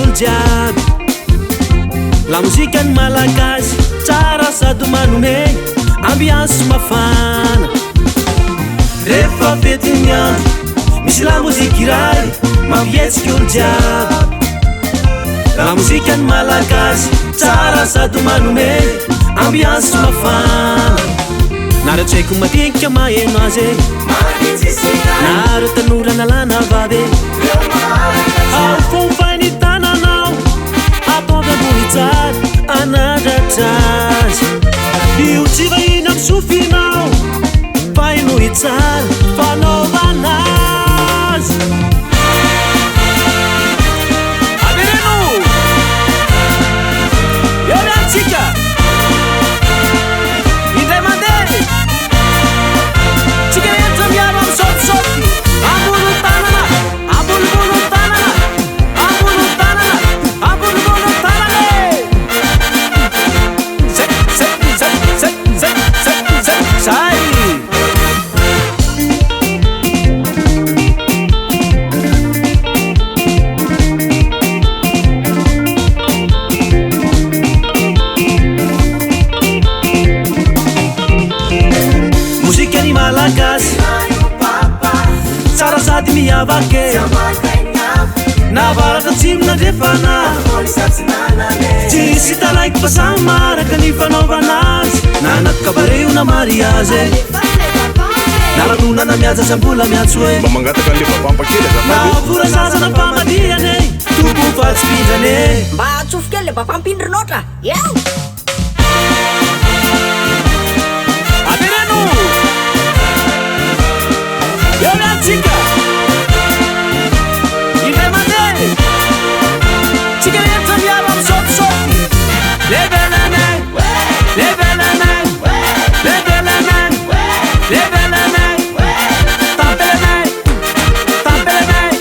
olo jiaby la mozikany malagasy tsara sady manome ambiance mafana rehefa fetiny andro misy la moziky iray mampietsika olo jiaby la mozikany malagasy tsara sady manome ambiance mafana nare tsaiko madinika maheno azy nare tanora nalana vavy ao fo fanitananao apavy ambony tsara anadratra azy io tsy vahiny amin'ny sofinao fa inohy tsara fanaovana azy avereno eo antsika indray mandeha tsika rehetra miaro amin'ny sotisoty ambony tanana ambonimbony tanana ambony tanana ambonimbony tanana zay mozikany malagasy tsara sady miavake navaraka tsimona ndrefana tsisy talaiky fa samy maraka ny fanaovana azy nanaky kabareo na mariazy nalanonana miaja sambola miatso e navora zaza na famadihane tombo fatsipindrane mba atsofoka kely le mba fampindrinoatra eo avereno eo antsika indray mandeha tsika rehetra miaro amin'ny sotisoty levelanay levelanay levelanay levelanay tampelanay tampelanay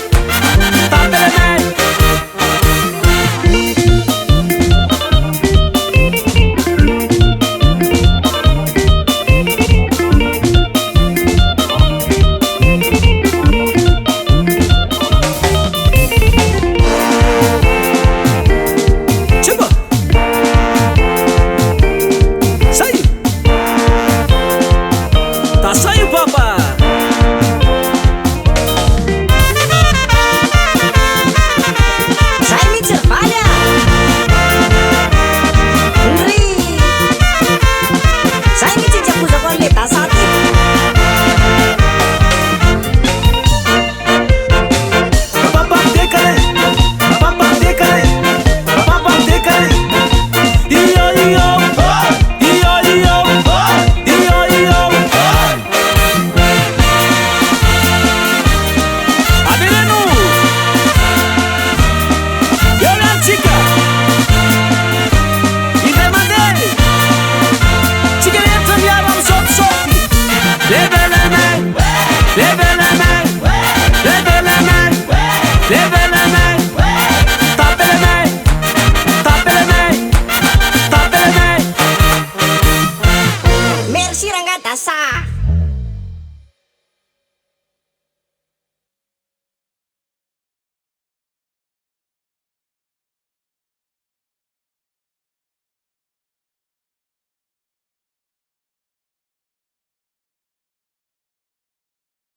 tampelanay Chimba saio tá saio papa zay mihitsy ry valy ndry zay mihitsy tsy akozako an'le dasaty papaptekare papaptekare papaptekare iyo iyo iyo iyo iyo iyo avereno eo antsika indray mandeha tsika rehetra miaro amin'ny sotisoty levelanay levelanay levelanay levelanay tampelanay tampelanay tampelanay merci ranga dasa